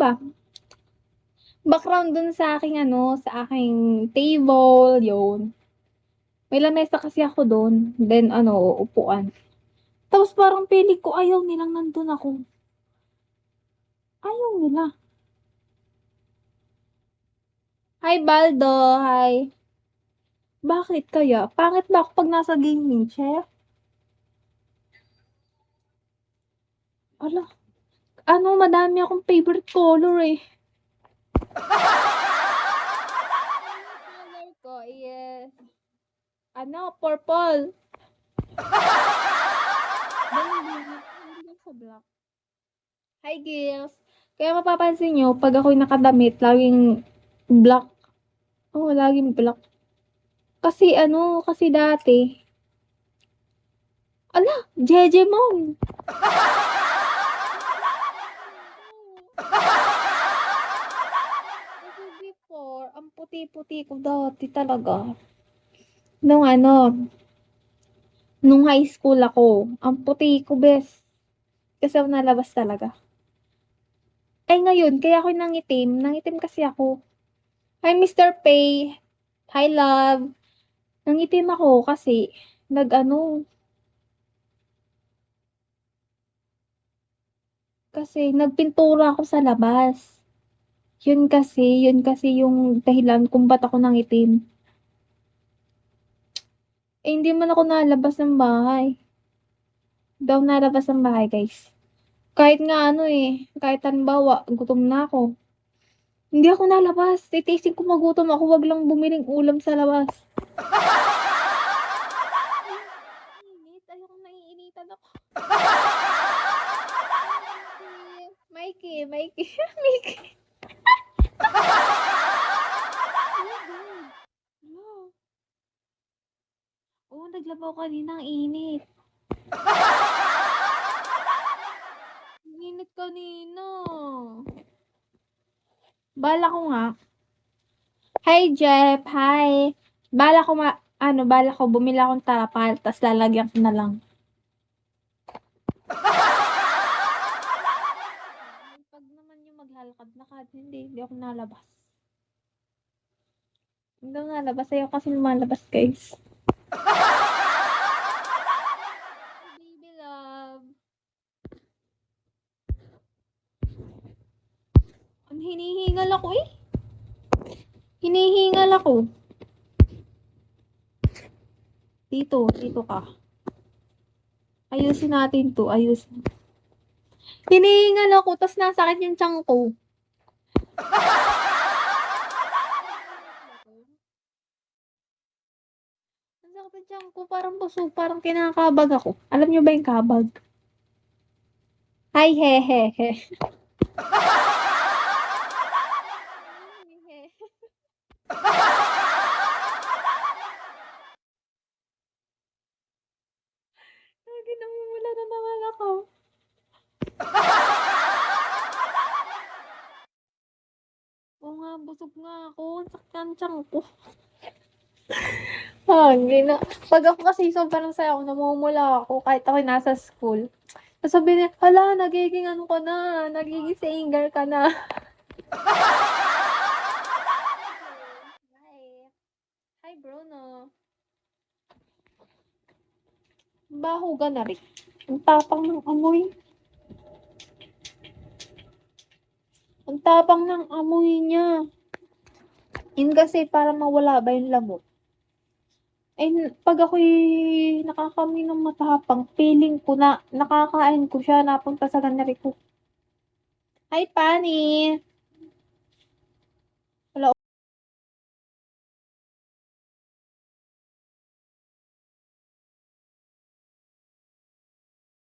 ba? Background dun sa aking sa aking table, yun. May lamesa kasi ako dun, then upuan. Tapos parang feeling ko ayaw nilang nandun ako. Ayaw nila. Hi, Baldo. Hi. Bakit kaya? Pangit ba ako pag nasa gaming chair? Ala, madami akong favorite color eh. Color ko is, purple. Hindi lang sa black. Hi, girls. Kaya mapapansin nyo, pag ako'y nakadamit, laging black. Oo, laging black. Kasi kasi dati, ala, Jejemon. Kasi before, ang puti-puti ko dati talaga. Nung nung high school ako, ang puti ko, bes. Kasi ako nalabas talaga. Eh ngayon, kaya ako nangitim. Nangitim kasi ako. Hi, Mr. Pay. Hi, love. Nangitim ako kasi kasi nagpintura ako sa labas. Yun kasi yung dahilan kung ba't ako nangitim. Eh, hindi man ako nalabas ng bahay. Hindi ako nalabas ng bahay, guys. Kahit nga kahit halimbawa, gutom na ako. Hindi ako nalabas. Titiisin ko magutom ako, wag lang bumiling ulam sa labas. Init, ayokong naiinitan ako. Mikey, Mikey. Hello. Oo, naglabaw kanina, ang init. Ang init kanina. Bala ko nga. Hi, Jeff. Hi. Bala ko bumili akong tarapal, tas lalagyan ko na lang. Pag naman yung maglalakad na kahit hindi ako nalabas. Hindi ako nalabas. Ayaw kasi lumalabas, guys. Baby love. Hinihingal ako eh. Hinihingal ako. Dito ka. Ayusin natin to. Ayusin. Hinihingal ako, tas nasakit yung tiyan ko. Ang sakit ng tiyan ko, parang busog, parang kinakabag ako. Alam nyo ba yung kabag? Hi, he. Lagi namumula na naman ako. Oo nga, busog nga ako. Ang sakit ng tiyan ko. Pag ako kasi sobrang saya ako, namumula ako kahit ako nasa school. Tapos sabi niya, hala, nagiging ka na, nagiging singer ka na. Hi. Hi, Bruno. Baho na rin. Ang tapang ng amoy. Ang tapang ng amoy niya. Yun kasi para mawala ba yung lamok. Eh, pag ako'y nakakamoy ng matapang, feeling ko na nakakain ko siya, napunta sa ganari ko. Hi, Pani!